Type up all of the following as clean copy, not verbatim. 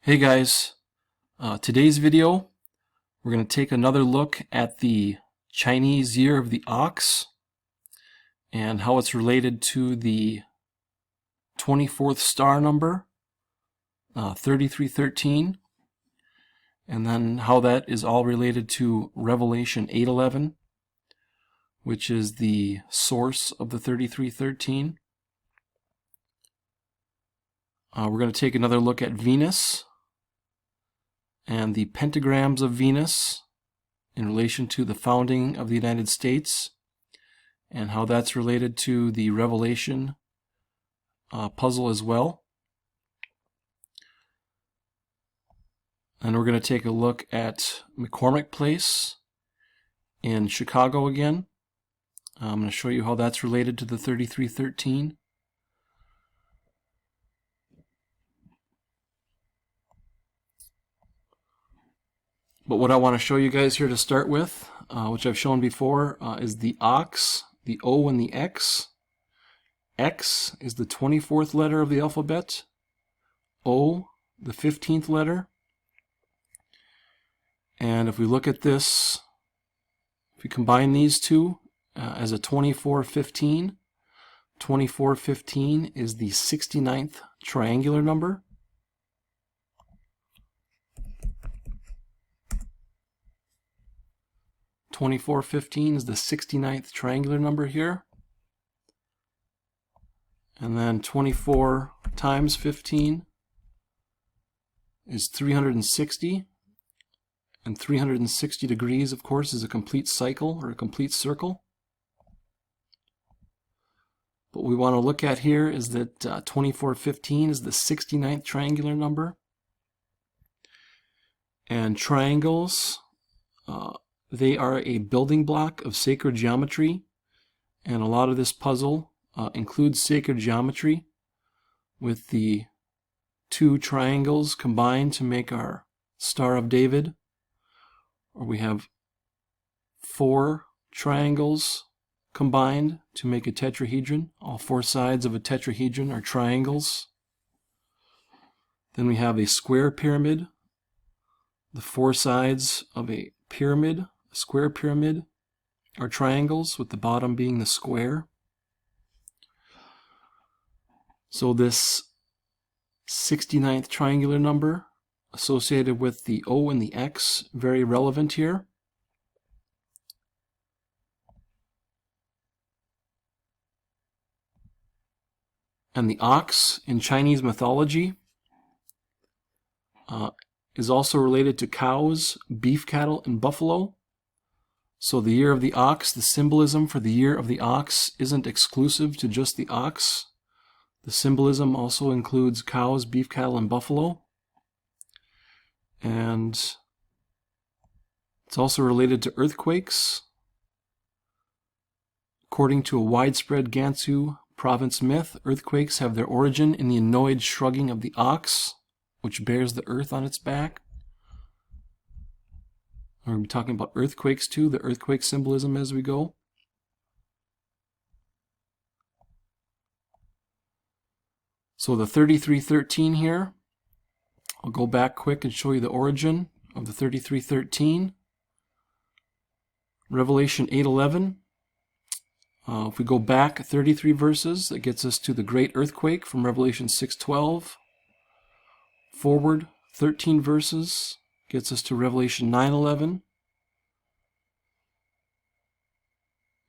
Hey guys, today's video we're going to take another look at the Chinese Year of the Ox and how it's related to the 24th star number, 3313, and then how that is all related to Revelation 8:11, which is the source of the 3313. We're going to take another look at Venus and the pentagrams of Venus in relation to the founding of the United States and how that's related to the Revelation puzzle as well. And we're going to take a look at McCormick Place in Chicago again. I'm going to show you how that's related to the 3313. But what I want to show you guys here to start with, which I've shown before, is the ox, the O and the X. X is the 24th letter of the alphabet. O, the 15th letter. And if we look at this, if we combine these two as a 2415, 2415 is the 69th triangular number. (2415) is the 69th triangular number here. And then 24 times 15 is 360. And 360 degrees, of course, is a complete cycle or a complete circle. What we want to look at here is that 2415 is the 69th triangular number. And triangles, they are a building block of sacred geometry, and a lot of this puzzle includes sacred geometry with the two triangles combined to make our Star of David, or we have four triangles combined to make a tetrahedron. All four sides of a tetrahedron are triangles. Then we have a square pyramid. The four sides of a pyramid, a square pyramid, are triangles, with the bottom being the square. So this 69th triangular number associated with the O and the X, very relevant here. And the ox in Chinese mythology is also related to cows, beef cattle, and buffalo. So the year of the ox, the symbolism for the year of the ox isn't exclusive to just the ox. The symbolism also includes cows, beef cattle, and buffalo. And it's also related to earthquakes. According to a widespread Gansu province myth, earthquakes have their origin in the annoyed shrugging of the ox, which bears the earth on its back. We're going to be talking about earthquakes too, the earthquake symbolism as we go. So the 3313 here, I'll go back quick and show you the origin of the 3313. Revelation 8:11. If we go back 33 verses, that gets us to the great earthquake from Revelation 6:12. Forward 13 verses gets us to Revelation 9:11.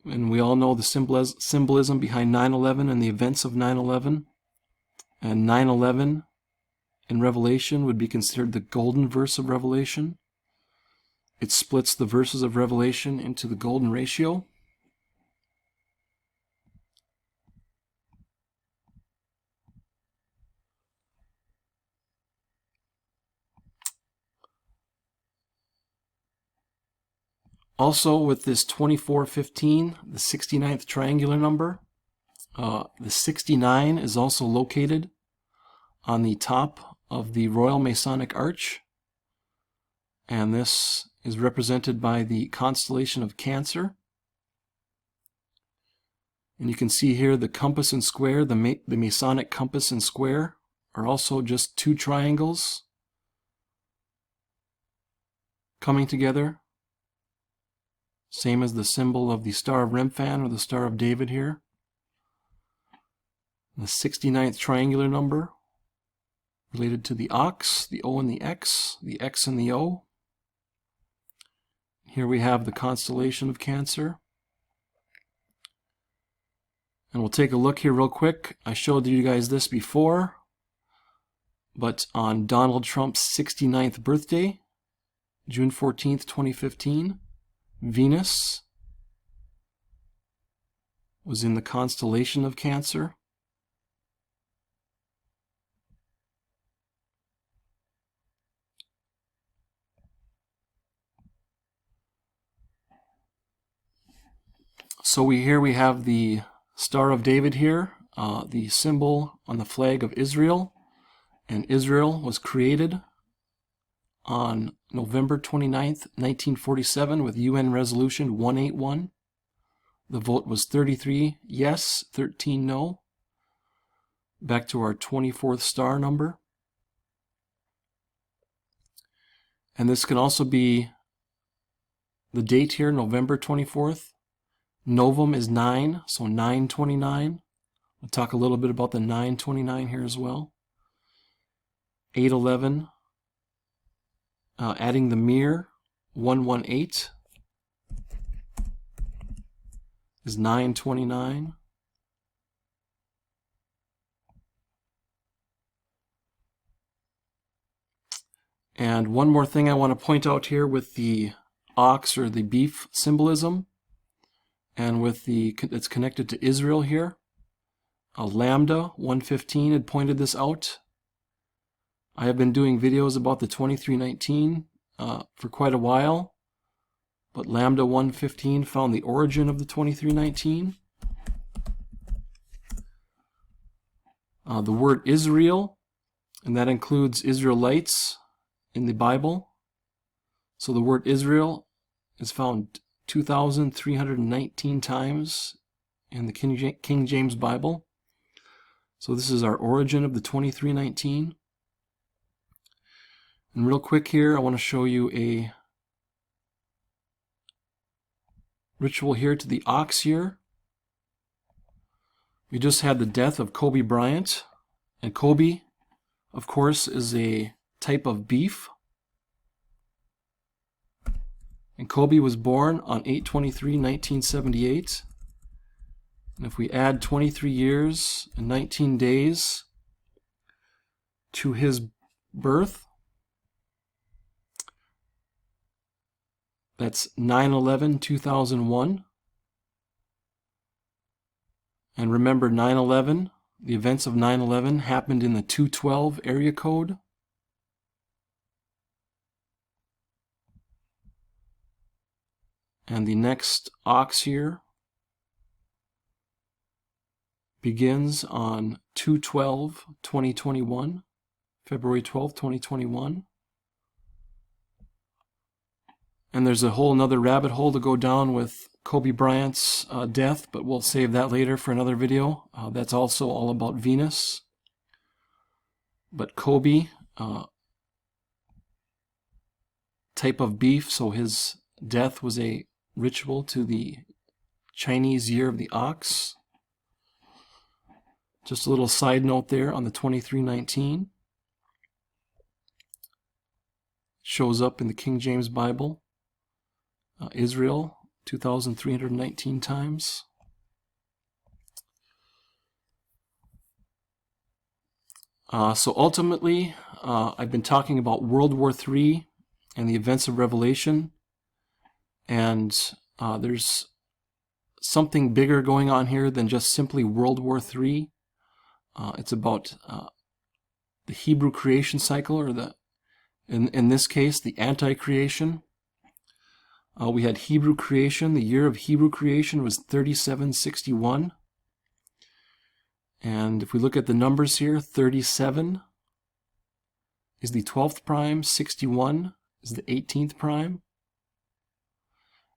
And we all know the symbolism behind 9/11 and the events of 9/11. And 9/11 in Revelation would be considered the golden verse of Revelation. It splits the verses of Revelation into the golden ratio. Also, with this 2415, the 69th triangular number, the 69 is also located on the top of the Royal Masonic Arch, and this is represented by the constellation of Cancer. And you can see here the compass and square, the Masonic compass and square are also just two triangles coming together. Same as the symbol of the Star of Remphan or the Star of David here. The 69th triangular number related to the ox, the O and the X and the O. Here we have the constellation of Cancer. And we'll take a look here real quick. I showed you guys this before, but on Donald Trump's 69th birthday, June 14th, 2015, Venus was in the constellation of Cancer. So here we have the Star of David here, the symbol on the flag of Israel. And Israel was created on November 29th, 1947 with UN Resolution 181. The vote was 33 yes, 13 no. Back to our 24th star number. And this can also be the date here, November 24th. Novum is 9, so 929. We'll talk a little bit about the 929 here as well. 811, adding the mirror, 118 is 929. And one more thing I want to point out here with the ox or the beef symbolism, and with it's connected to Israel here. Lambda 115 had pointed this out. I have been doing videos about the 2319 for quite a while, but Lambda 115 found the origin of the 2319. The word Israel, and that includes Israelites in the Bible. So the word Israel is found 2,319 times in the King James Bible. So this is our origin of the 2319. And real quick here, I want to show you a ritual here to the ox here. We just had the death of Kobe Bryant. And Kobe, of course, is a type of beef. And Kobe was born on 8/23/1978. And if we add 23 years and 19 days to his birth, that's 9/11/2001. And remember, 9/11, the events of 9/11 happened in the 212 area code. And the next ox here begins on 2/12/2021, February 12th, 2021. And there's a whole nother rabbit hole to go down with Kobe Bryant's death, but we'll save that later for another video. That's also all about Venus. But Kobe, type of beef, so his death was a ritual to the Chinese year of the ox. Just a little side note there on the 2319. Shows up in the King James Bible. Israel, 2,319 times. So ultimately, I've been talking about World War III and the events of Revelation. And there's something bigger going on here than just simply World War III. It's about the Hebrew creation cycle, or in this case, the anti-creation. We had Hebrew creation. The year of Hebrew creation was 3761. And if we look at the numbers here, 37 is the 12th prime, 61 is the 18th prime.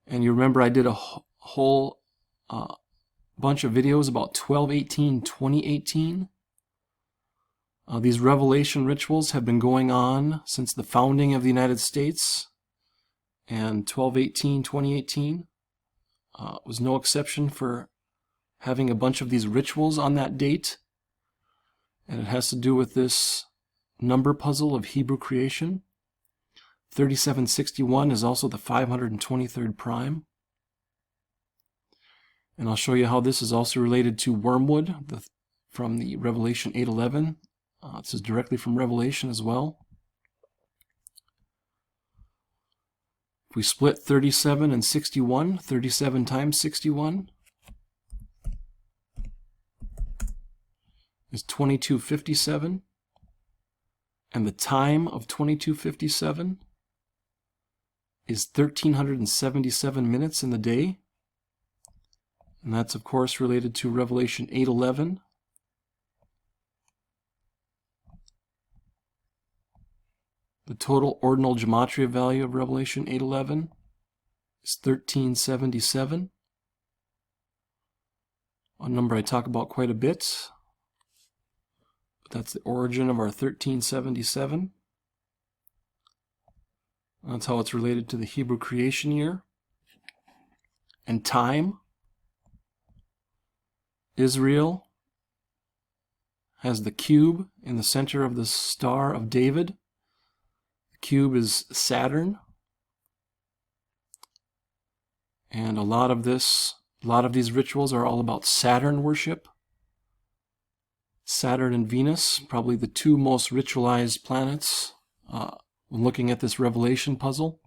And you remember I did a whole bunch of videos about 12/18/2018. These revelation rituals have been going on since the founding of the United States. and 12/18/2018 was no exception for having a bunch of these rituals on that date. And it has to do with this number puzzle of Hebrew creation. 3761 is also the 523rd prime. And I'll show you how this is also related to wormwood from the Revelation 8:11. This is directly from Revelation as well. If we split 37 and 61, 37 times 61 is 2257. And the time of 2257 is 1377 minutes in the day. And that's, of course, related to Revelation 8:11. The total ordinal gematria value of Revelation 8:11 is 1377, a number I talk about quite a bit. But that's the origin of our 1377. That's how it's related to the Hebrew creation year. And time. Israel has the cube in the center of the Star of David. The cube is Saturn. And a lot of these rituals are all about Saturn worship. Saturn and Venus, probably the two most ritualized planets when looking at this Revelation puzzle.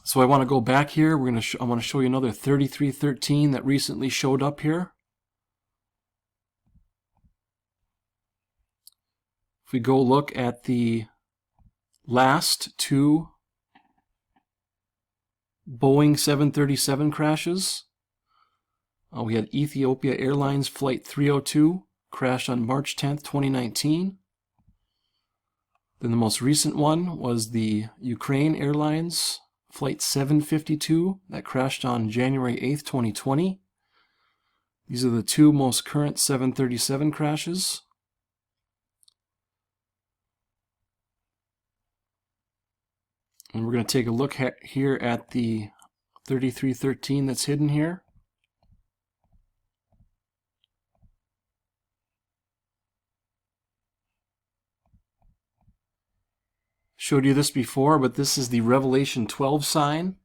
So I want to go back here. I want to show you another 3313 that recently showed up here. If we go look at the last two Boeing 737 crashes, we had Ethiopia Airlines Flight 302 crashed on March 10th, 2019. Then the most recent one was the Ukraine Airlines Flight 752 that crashed on January 8th, 2020. These are the two most current 737 crashes. And we're going to take a look here at the 3313 that's hidden here. Showed you this before, but this is the Revelation 12 sign.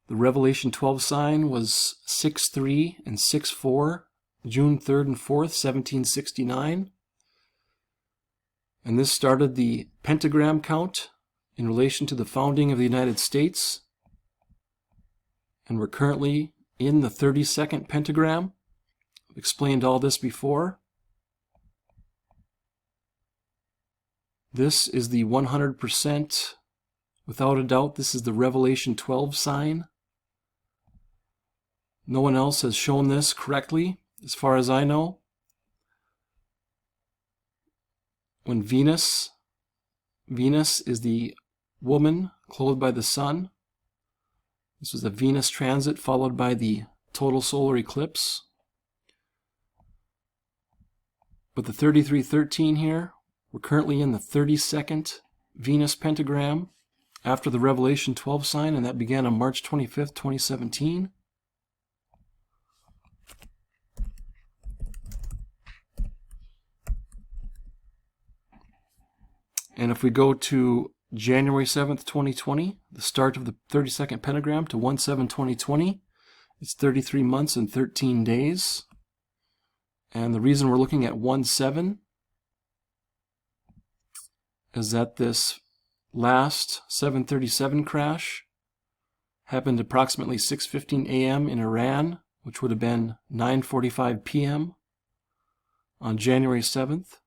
The Revelation 12 sign was 6-3 and 6-4, June 3rd and 4th, 1769. And this started the pentagram count in relation to the founding of the United States. And we're currently in the 32nd pentagram. I've explained all this before. This is the 100%, without a doubt, this is the Revelation 12 sign. No one else has shown this correctly, as far as I know. When Venus is the woman clothed by the sun. This was a Venus transit followed by the total solar eclipse. But the 3313 here, we're currently in the 32nd Venus pentagram after the Revelation 12 sign, and that began on March 25th, 2017. And if we go to January 7th, 2020, the start of the 32nd pentagram to 1/7/2020, it's 33 months and 13 days. And the reason we're looking at 1/7 is that this last 737 crash happened approximately 6:15 a.m. in Iran, which would have been 9:45 p.m. on January 7th.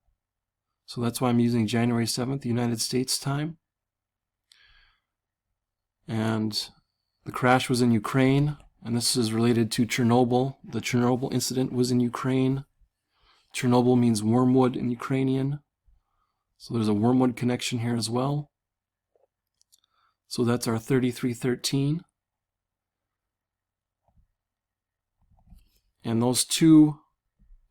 So that's why I'm using January 7th, United States time. And the crash was in Ukraine, and this is related to Chernobyl. The Chernobyl incident was in Ukraine. Chernobyl means wormwood in Ukrainian. So there's a wormwood connection here as well. So that's our 3313. And those two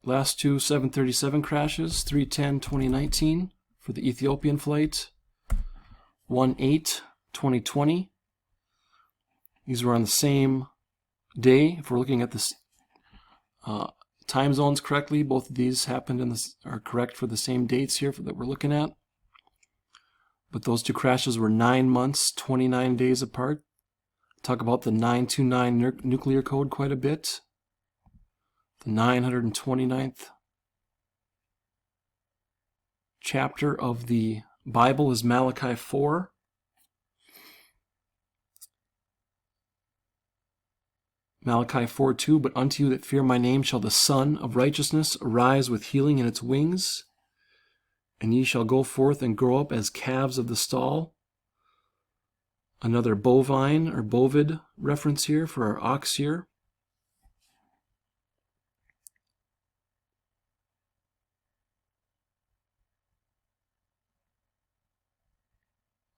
last two 737 crashes, 3/10/2019 for the Ethiopian flight, 1/8/2020. These were on the same day. If we're looking at this time zones correctly, both of these happened in this are correct for the same dates here that we're looking at. But those two crashes were 9 months, 29 days apart. Talk about the 929 nuclear code quite a bit. The 929th chapter of the Bible is Malachi 4. Malachi 4:2, but unto you that fear my name shall the Sun of Righteousness arise with healing in its wings, and ye shall go forth and grow up as calves of the stall. Another bovine or bovid reference here for our ox here.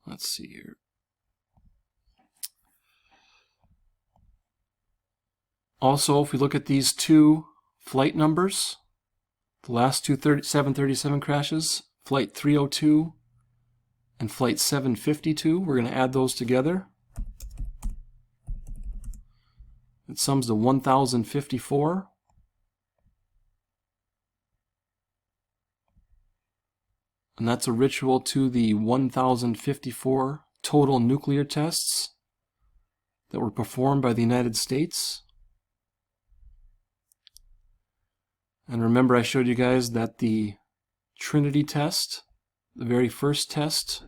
Let's see here. Also, if we look at these two flight numbers, the last two 737 crashes, Flight 302 and Flight 752, we're going to add those together. It sums to 1,054. And that's a ritual to the 1,054 total nuclear tests that were performed by the United States. And remember, I showed you guys that the Trinity test, the very first test,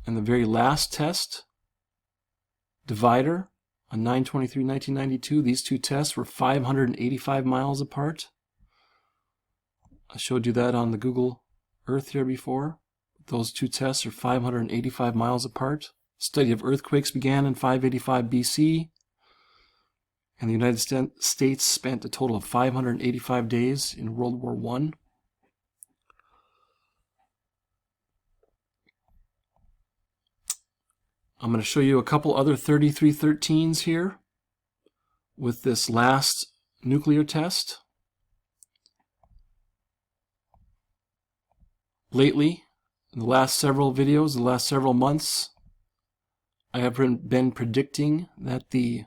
and the very last test, divider, on 9/23/1992, these two tests were 585 miles apart. I showed you that on the Google Earth here before. Those two tests are 585 miles apart. Study of earthquakes began in 585 BC. And the United States spent a total of 585 days in World War I. I'm going to show you a couple other 3313s here with this last nuclear test. Lately, in the last several videos, the last several months, I have been predicting that the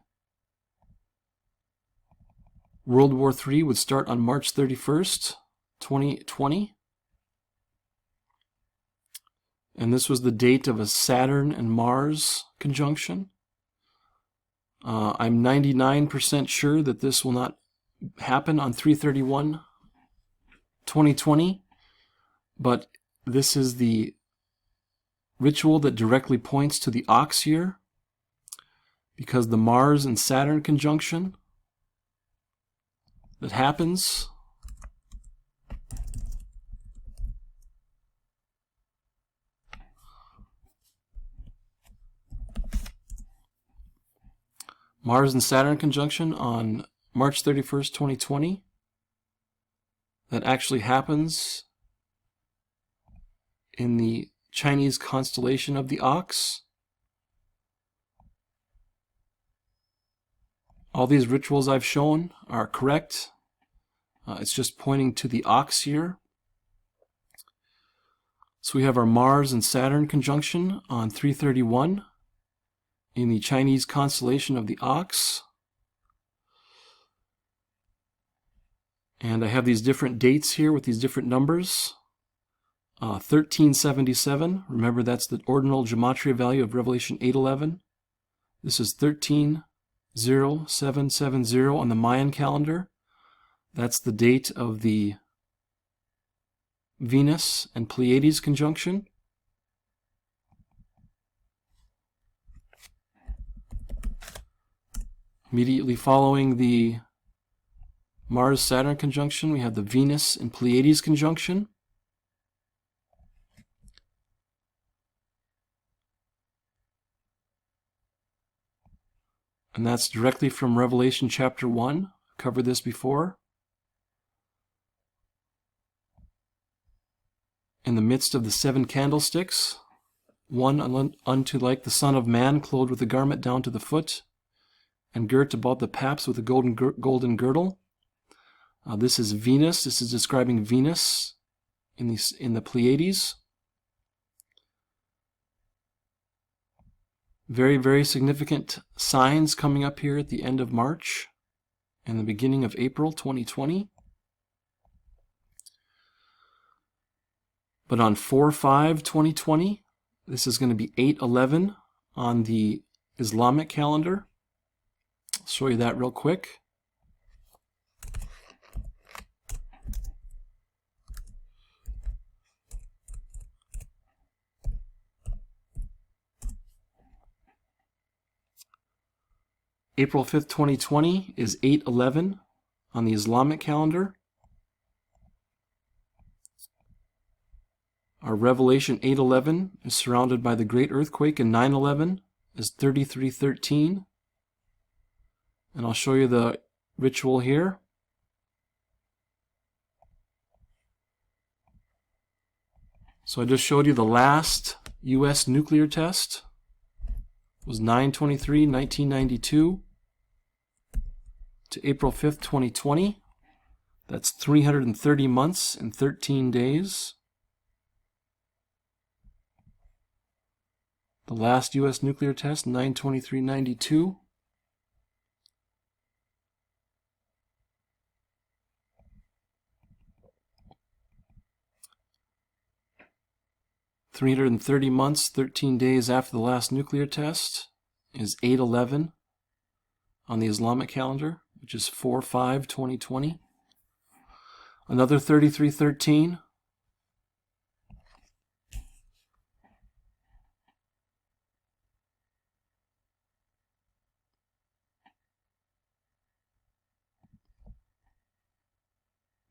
World War III would start on March 31st, 2020. And this was the date of a Saturn and Mars conjunction. I'm 99% sure that this will not happen on 3/31/2020, but this is the ritual that directly points to the ox year, because the Mars and Saturn conjunction that happens Mars and Saturn conjunction on March 31st, 2020, that actually happens in the Chinese constellation of the Ox. All these rituals I've shown are correct. It's just pointing to the ox here. So we have our Mars and Saturn conjunction on 3/31 in the Chinese constellation of the Ox. And I have these different dates here with these different numbers. 1377, remember that's the ordinal gematria value of Revelation 8:11. This is 130770 on the Mayan calendar. That's the date of the Venus and Pleiades conjunction. Immediately following the Mars-Saturn conjunction, we have the Venus and Pleiades conjunction. And that's directly from Revelation chapter 1. I've covered this before. In the midst of the 7 candlesticks, one unto like the Son of Man, clothed with a garment down to the foot, and girt about the paps with a golden girdle. This is Venus. This is describing Venus in the Pleiades. Very, very significant signs coming up here at the end of March and the beginning of April 2020. But on 4/5/2020, this is going to be 8/11 on the Islamic calendar. I'll show you that real quick. April 5th, 2020 is 8/11 on the Islamic calendar. Our Revelation 8/11 is surrounded by the great earthquake, and 9/11 is 33:13. And I'll show you the ritual here. So I just showed you the last U.S. nuclear test. It was 9/23/1992 to April 5th, 2020. That's 330 months and 13 days. The last U.S. nuclear test, 9/23/92. $330 months, 13 days after the last nuclear test is 8/11 on the Islamic calendar, which is 4/5/2020. Another 33:13.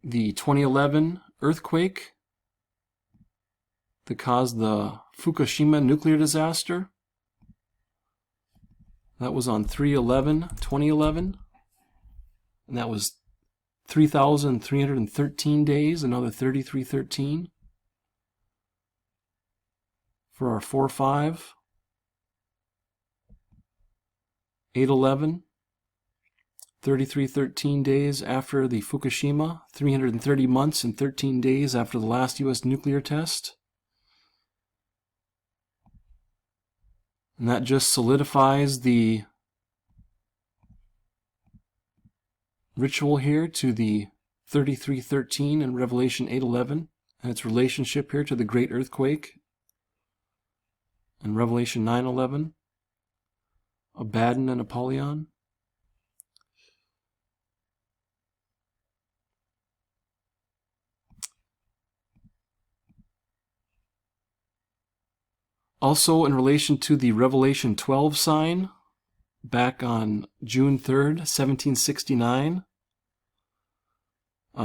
The 2011 earthquake that caused the Fukushima nuclear disaster. That was on 3/11/2011. And that was 3,313 days, another 33:13 for our 4/5. 8/11, 33:13 days after the Fukushima, 330 months and 13 days after the last U.S. nuclear test. And that just solidifies the ritual here to the 33:13 in Revelation 8/11 and its relationship here to the great earthquake in Revelation 9/11, Abaddon and Apollyon. Also, in relation to the Revelation 12 sign, back on June 3rd, 1769,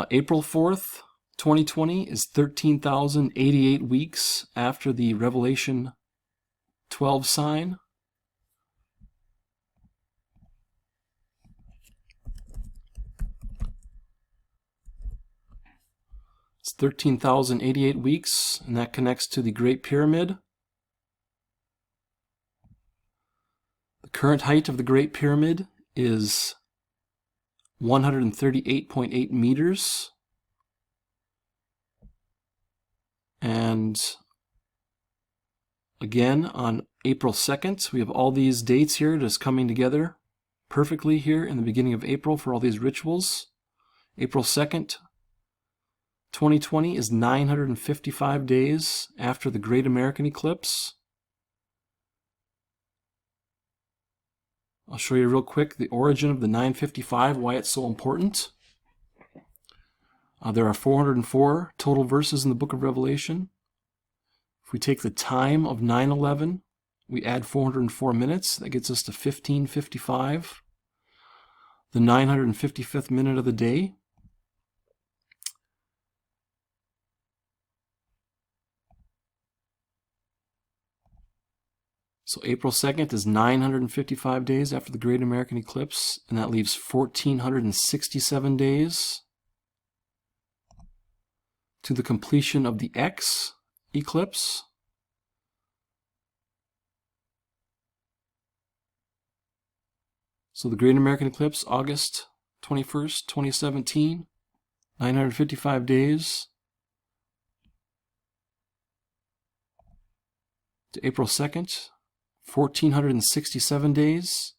April 4th, 2020 is 13,088 weeks after the Revelation 12 sign. It's 13,088 weeks, and that connects to the Great Pyramid. The current height of the Great Pyramid is 138.8 meters. And again, on April 2nd, we have all these dates here just coming together perfectly here in the beginning of April for all these rituals. April 2nd, 2020 is 955 days after the Great American Eclipse. I'll show you real quick the origin of the 955, why it's so important. There are 404 total verses in the book of Revelation. If we take the time of 9/11, we add 404 minutes. That gets us to 1555, the 955th minute of the day. So April 2nd is 955 days after the Great American Eclipse, and that leaves 1,467 days to the completion of the X eclipse. So the Great American Eclipse, August 21st, 2017, 955 days to April 2nd, 1467 days.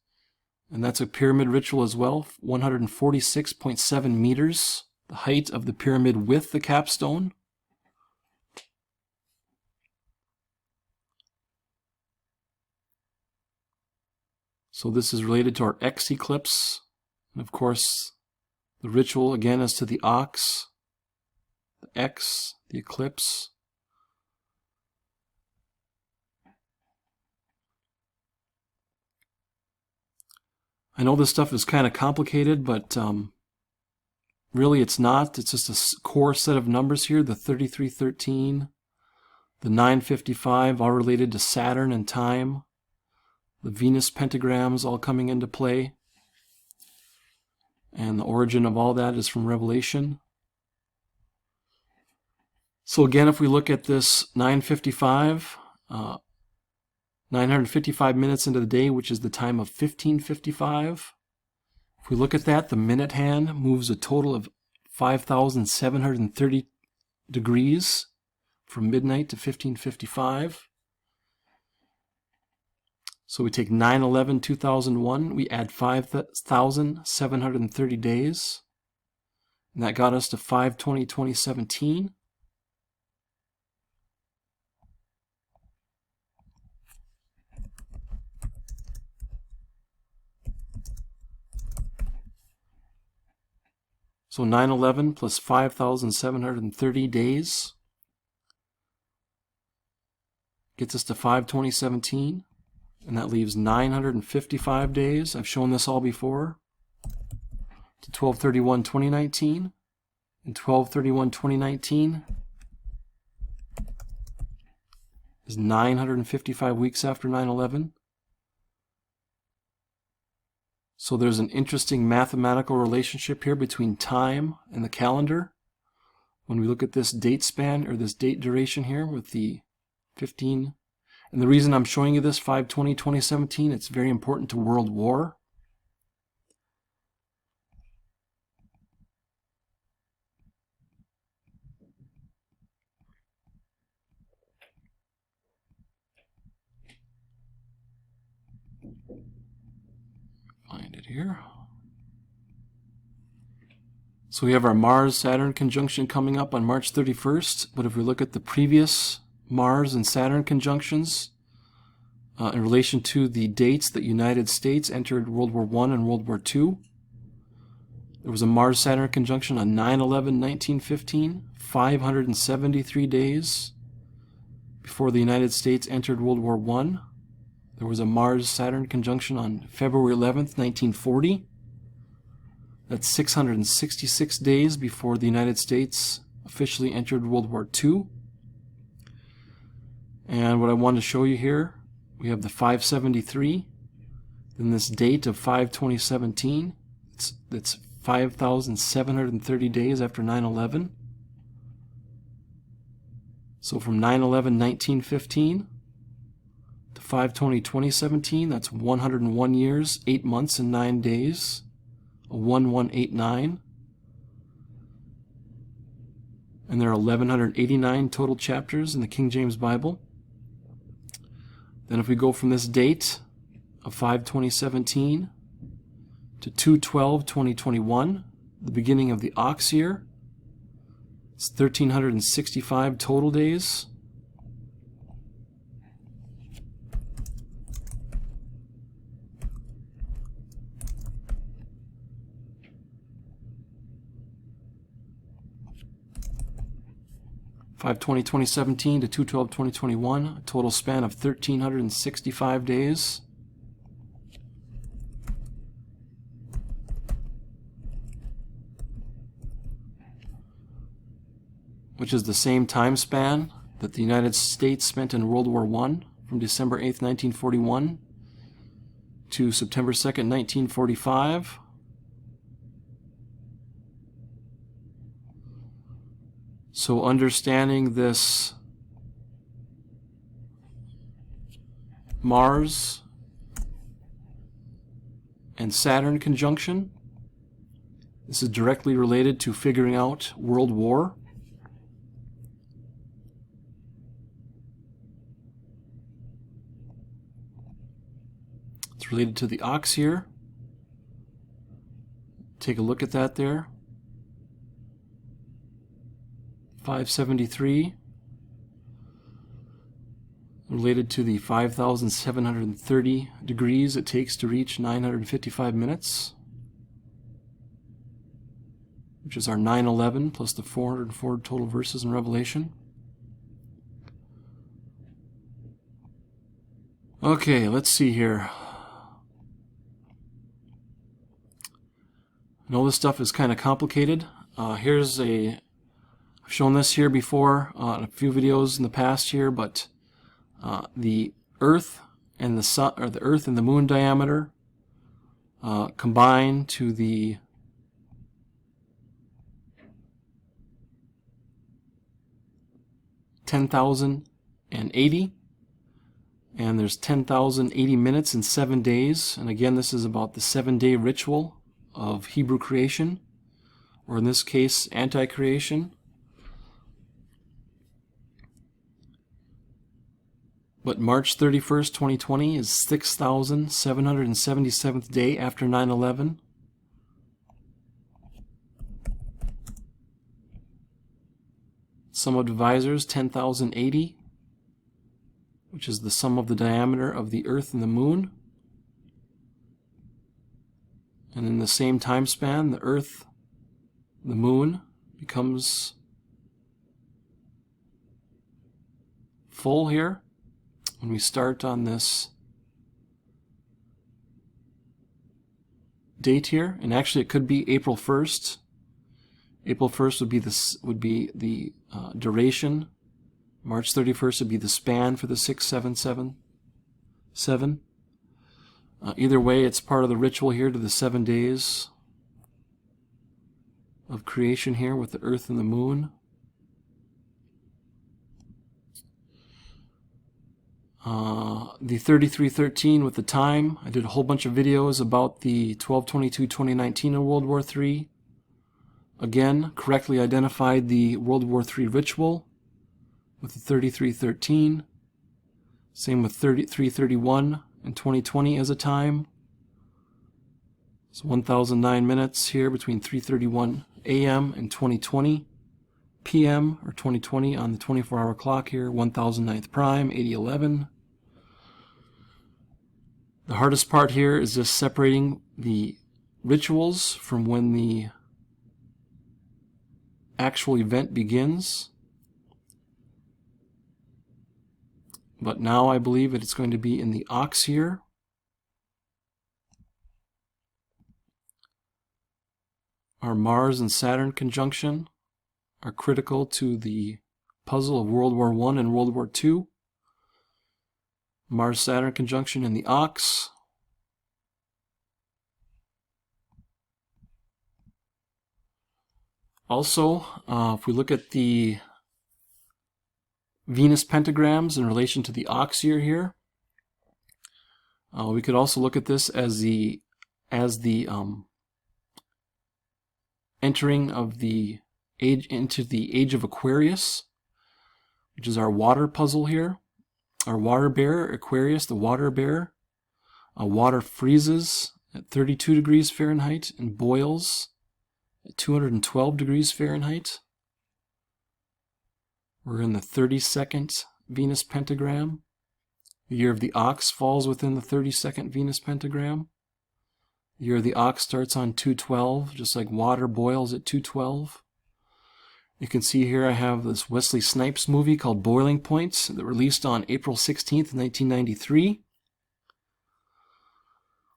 And that's a pyramid ritual as well, 146.7 meters, the height of the pyramid with the capstone. So this is related to our X eclipse. And of course, the ritual again is to the ox, the X, the eclipse. I know this stuff is kind of complicated, but really it's not. It's just a core set of numbers here, the 3313, the 955, all related to Saturn and time, the Venus pentagrams all coming into play, and the origin of all that is from Revelation. So again, if we look at this 955, 955 minutes into the day, which is the time of 1555. If we look at that, the minute hand moves a total of 5,730 degrees from midnight to 1555. So we take 9/11/2001, we add 5,730 days, and that got us to 5/20/2017. So 9/11 plus 5,730 days gets us to 5/20/17, and that leaves 955 days. I've shown this all before, to 12/31/2019, and 12/31/2019 is 955 weeks after 9/11. So there's an interesting mathematical relationship here between time and the calendar. When we look at this date span, or this date duration here with the 15, and the reason I'm showing you this 5/20/2017, it's very important to World War. Find it here. So we have our Mars-Saturn conjunction coming up on March 31st, but if we look at the previous Mars and Saturn conjunctions in relation to the dates that United States entered World War I and World War II, there was a Mars-Saturn conjunction on 9/11/1915, 573 days before the United States entered World War I. There was a Mars-Saturn conjunction on February 11th, 1940. That's 666 days before the United States officially entered World War II. And what I want to show you here, we have the 573, then this date of 5/2017. That's 5,730 days after 9/11. So from 9/11/1915 to 5/20/2017, that's 101 years, 8 months, and 9 days, a 1189. And there are 1,189 total chapters in the King James Bible. Then if we go from this date of 5/2017 to 2/12/2021, the beginning of the ox year, it's 1,365 total days. Five 2017 to 2/12/2021, a total span of 1,365 days. Which is the same time span that the United States spent in World War I, from December 8th, 1941 to September 2nd, 1945. So understanding this Mars and Saturn conjunction. This is directly related to figuring out World War. It's related to the ox here. Take a look at that there. 573. Related to the 5,730 degrees it takes to reach 955 minutes, which is our 9/11 plus the 404 total verses in Revelation. Okay, let's see here. I know this stuff is kind of complicated. I've shown this here before in a few videos in the past here, but the Earth and the Sun, or the Earth and the Moon diameter, combine to the (10,080), and there's 10,080 minutes in 7 days. And again, this is about the 7-day ritual of Hebrew creation, or in this case, anti-creation. But March 31st, 2020 is 6,777th day after 9/11. Sum of divisors, 10,080, which is the sum of the diameter of the Earth and the Moon. And in the same time span, the Earth, the Moon, becomes full here. When we start on this date here, and actually it could be April 1st. April 1st would be the duration. March 31st would be the span for the 6777. Either way, it's part of the ritual here to the 7 days of creation here with the Earth and the Moon. The 3313 with the time. I did a whole bunch of videos about the 12/22/2019 in World War III. Again, correctly identified the World War III ritual with the 3313. Same with 3331 and 2020 as a time. It's 1,009 minutes here between 3:31 a.m. and 2020 p.m. or 2020 on the 24-hour clock here. 1,009th prime, 8011. The hardest part here is just separating the rituals from when the actual event begins. But now I believe that it's going to be in the ox here. Our Mars and Saturn conjunction are critical to the puzzle of World War I and World War II. Mars-Saturn conjunction in the ox. Also, if we look at the Venus pentagrams in relation to the ox year here, we could also look at this as the entering of the age into the age of Aquarius, which is our water puzzle here. Our water bear, Aquarius, the water bear. Water freezes at 32 degrees Fahrenheit and boils at 212 degrees Fahrenheit. We're in the 32nd Venus pentagram. The year of the ox falls within the 32nd Venus pentagram. The year of the ox starts on 212, just like water boils at 212. You can see here I have this Wesley Snipes movie called Boiling Point that released on April 16th, 1993.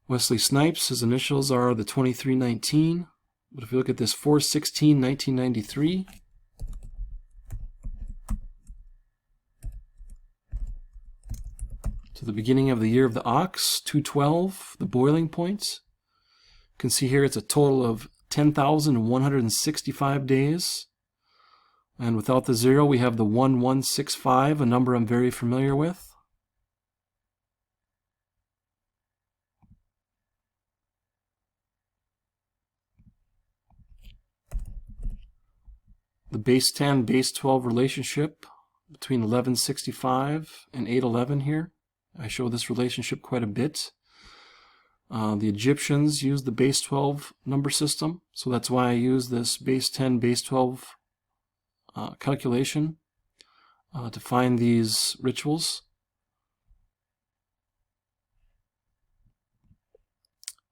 Wesley Snipes, his initials are the 2319. But if you look at this 4/16/1993, to the beginning of the year of the ox, 212, the boiling point. You can see here it's a total of 10,165 days. And without the zero, we have the 1165, a number I'm very familiar with. the base 10, base 12 relationship between 1165 and 811 here. I show this relationship quite a bit. The Egyptians used the base 12 number system, so that's why I use this base 10, base 12 calculation to find these rituals.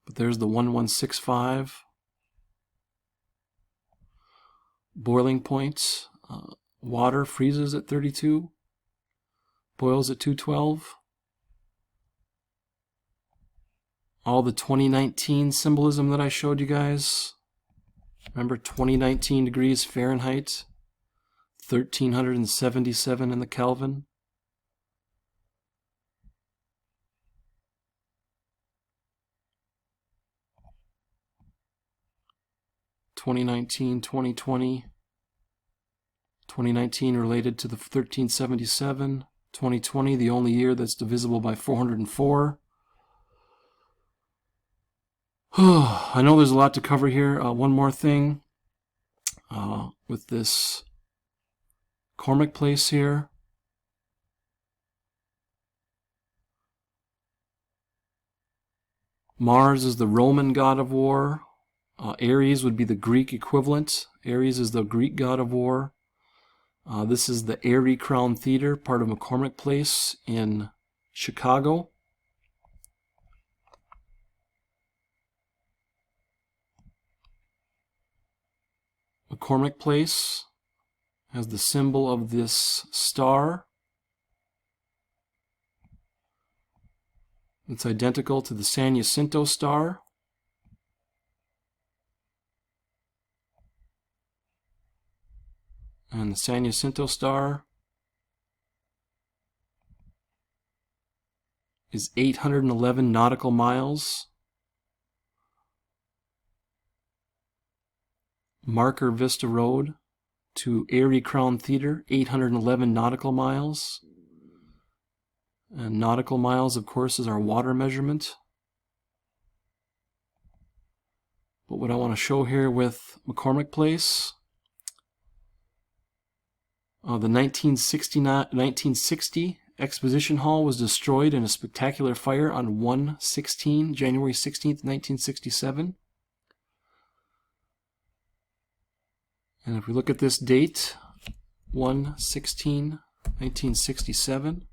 But there's the 1165 boiling point. Water freezes at 32, boils at 212. All the 2019 symbolism that I showed you guys. Remember, 2019 degrees Fahrenheit, 1377 in the Kelvin. (2019, 2020). 2019 related to the 1377. 2020, the only year that's divisible by 404. I know there's a lot to cover here. One more thing with this Cormac Place here. Mars is the Roman god of war. Ares would be the Greek equivalent. Ares is the Greek god of war. This is the Aerie Crown Theater, part of McCormick Place in Chicago. McCormick Place has the symbol of this star. It's identical to the San Jacinto star. And the San Jacinto star is 811 nautical miles. Marker Vista Road to Aerie Crown Theater, 811 nautical miles. And nautical miles, of course, is our water measurement. But what I want to show here with McCormick Place, the 1960 Exposition Hall was destroyed in a spectacular fire on January 16th, 1967. And if we look at this date, 1/16/1967,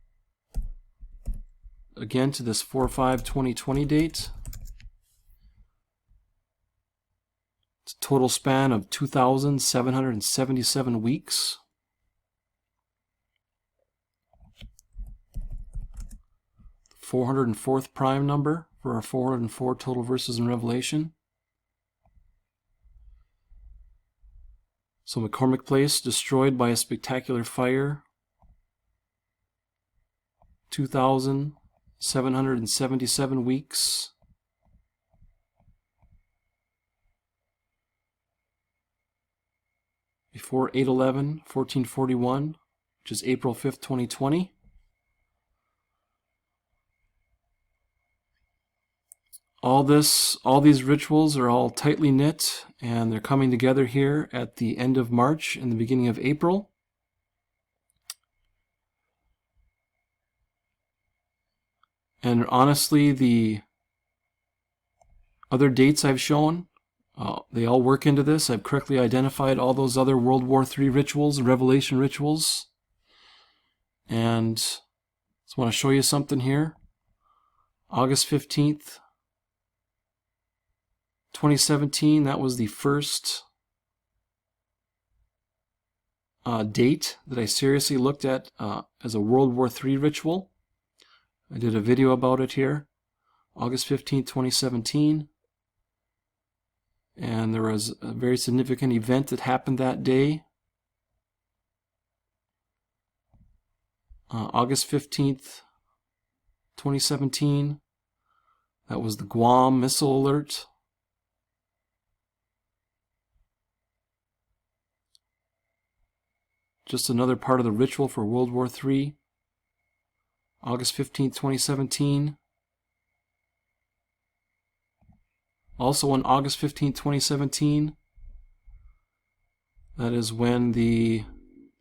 again to this 4/5/2020 date, it's a total span of 2,777 weeks. The 404th prime number for our 404 total verses in Revelation. So McCormick Place destroyed by a spectacular fire. 2,777 weeks. Before 8/11/1441, which is April 5th, 2020. All these rituals are all tightly knit, and they're coming together here at the end of March and the beginning of April. And honestly, the other dates I've shown, they all work into this. I've correctly identified all those other World War III rituals, Revelation rituals. And just want to show you something here. August 15th, 2017, that was the first date that I seriously looked at as a World War III ritual. I did a video about it here, August 15th, 2017. And there was a very significant event that happened that day. August 15th, 2017. That was the Guam missile alert. Just another part of the ritual for World War III. August 15th, 2017. Also on August 15th, 2017, That is when the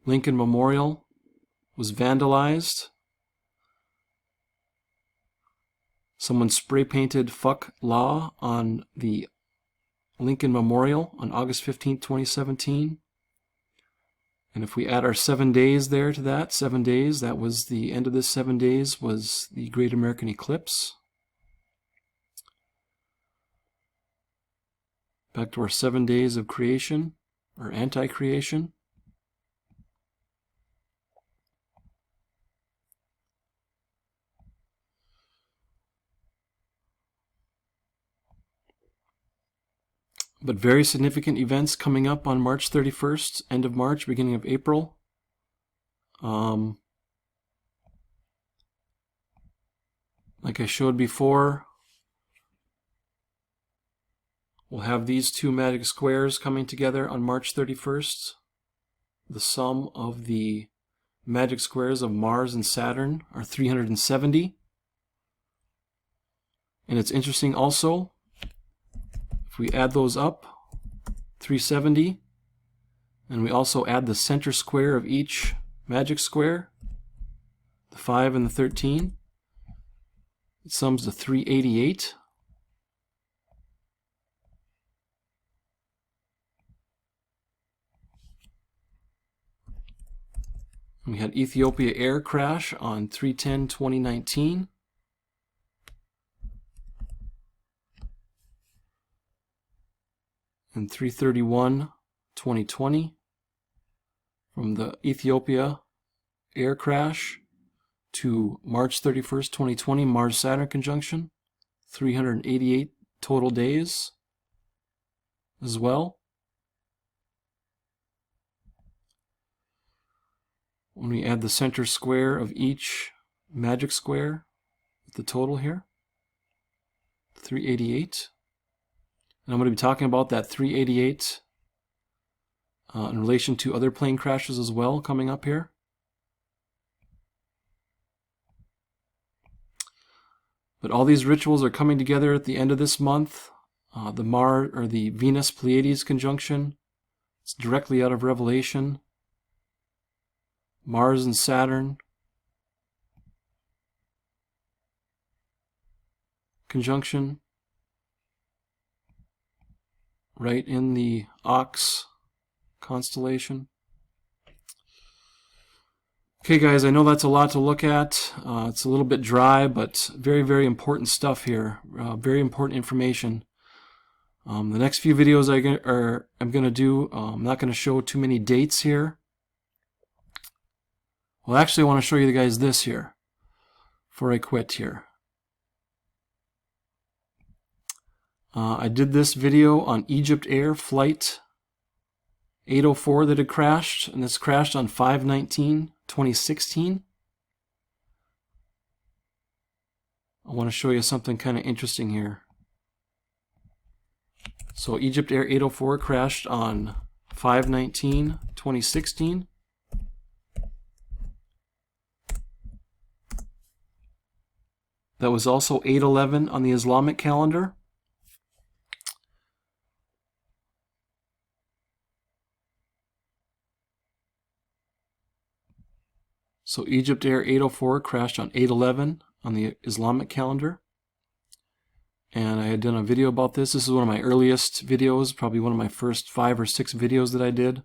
Lincoln Memorial was vandalized. Someone spray painted "Fuck Law" on the Lincoln Memorial on August 15, 2017. And if we add our 7 days there to that, 7 days, that was the end of this 7 days, was the Great American Eclipse. Back to our 7 days of creation, or anti-creation. But very significant events coming up on March 31st, end of March, beginning of April. Like I showed before, we'll have these two magic squares coming together on March 31st. The sum of the magic squares of Mars and Saturn are 370. And it's interesting also, if we add those up, 370, and we also add the center square of each magic square, the 5 and the 13, it sums to 388. We had Ethiopia Air crash on 3/10/2019. And 3/31/2020. From the Ethiopia Air crash to March 31st, 2020, Mars-Saturn conjunction, 388 total days as well. When we add the center square of each magic square, the total here, 388. And I'm going to be talking about that 388 in relation to other plane crashes as well coming up here. But all these rituals are coming together at the end of this month. The Venus Pleiades conjunction, it's directly out of Revelation. Mars and Saturn conjunction, right in the Ox constellation. Okay guys, I know that's a lot to look at. It's a little bit dry, but very, very important stuff here. Very important information. The next few videos I'm going to do, I'm not going to show too many dates here. Well, actually, I want to show you guys this here before I quit here. I did this video on Egypt Air Flight 804 that had crashed, and this crashed on 5/19/2016. I want to show you something kind of interesting here. So Egypt Air 804 crashed on 5/19/2016. That was also 8/11 on the Islamic calendar. So Egypt Air 804 crashed on 8/11 on the Islamic calendar. And I had done a video about this. This is one of my earliest videos, probably one of my first 5 or 6 videos that I did.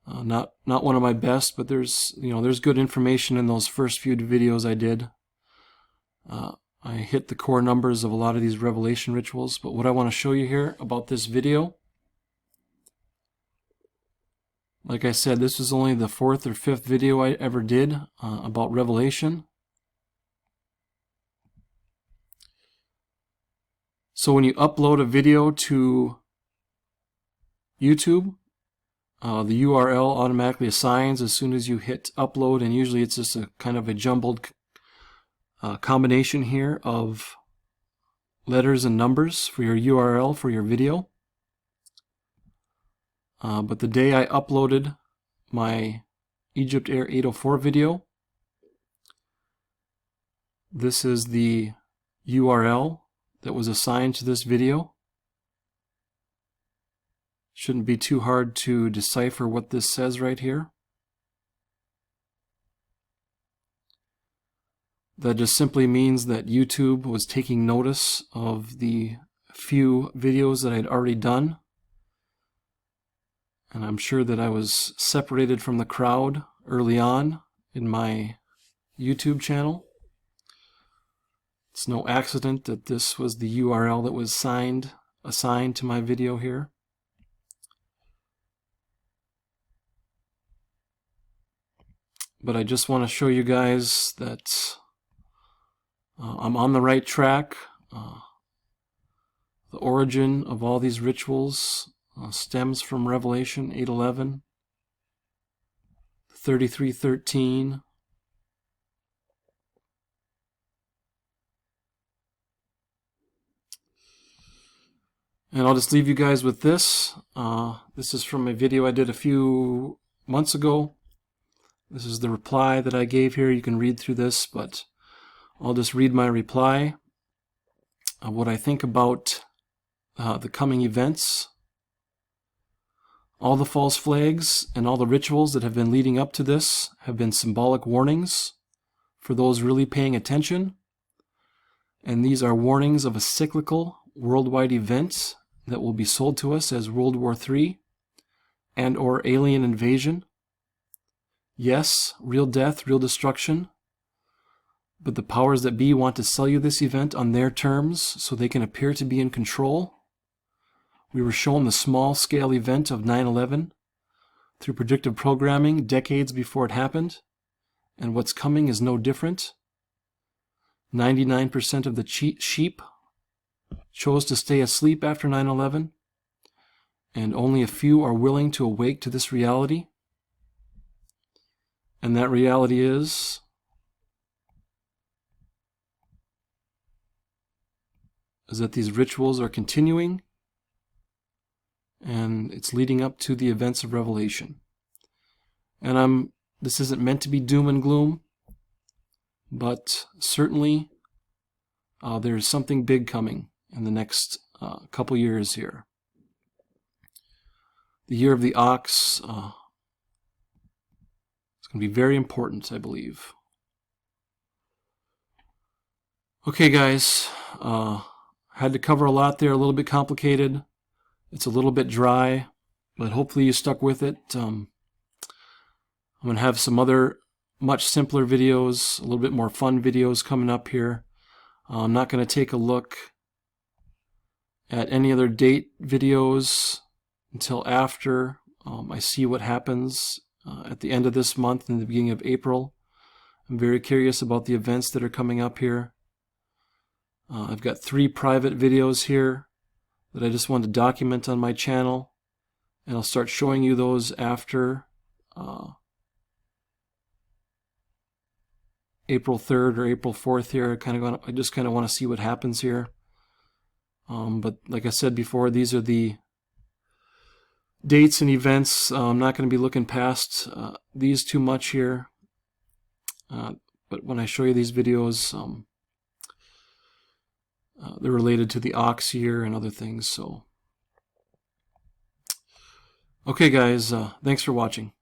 Not one of my best, but there's good information in those first few videos I did. I hit the core numbers of a lot of these revelation rituals, but what I want to show you here about this video, like I said, this is only the 4th or 5th video I ever did about revelation. So when you upload a video to YouTube, the URL automatically assigns as soon as you hit upload, and usually it's just a kind of a jumbled combination here of letters and numbers for your URL for your video. But the day I uploaded my Egypt Air 804 video, this is the URL that was assigned to this video. Shouldn't be too hard to decipher what this says right here. That just simply means that YouTube was taking notice of the few videos that I'd already done. And I'm sure that I was separated from the crowd early on in my YouTube channel. It's no accident that this was the URL that was assigned to my video here. But I just want to show you guys that I'm on the right track. The origin of all these rituals stems from Revelation 8:11, 33:13, and I'll just leave you guys with this. This is from a video I did a few months ago. This is the reply that I gave here. You can read through this, but I'll just read my reply. What I think about the coming events. All the false flags and all the rituals that have been leading up to this have been symbolic warnings for those really paying attention. And these are warnings of a cyclical worldwide event that will be sold to us as World War III and or alien invasion. Yes, real death, real destruction. But the powers that be want to sell you this event on their terms so they can appear to be in control. We were shown the small-scale event of 9/11 through predictive programming decades before it happened, and what's coming is no different. 99% of the sheep chose to stay asleep after 9/11, and only a few are willing to awake to this reality. And that reality is that these rituals are continuing, and it's leading up to the events of Revelation. And this isn't meant to be doom and gloom, but certainly there's something big coming in the next couple years here. The year of the ox is going to be very important, I believe. Okay, guys, had to cover a lot there, a little bit complicated. It's a little bit dry, but hopefully you stuck with it. I'm going to have some other much simpler videos, a little bit more fun videos coming up here. I'm not going to take a look at any other date videos until after I see what happens at the end of this month and the beginning of April. I'm very curious about the events that are coming up here. I've got 3 private videos here that I just want to document on my channel, and I'll start showing you those after April 3rd or April 4th here. I just kind of want to see what happens here. But like I said before, these are the dates and events. I'm not going to be looking past these too much here. But when I show you these videos, they're related to the ox year and other things. So, okay, guys, thanks for watching.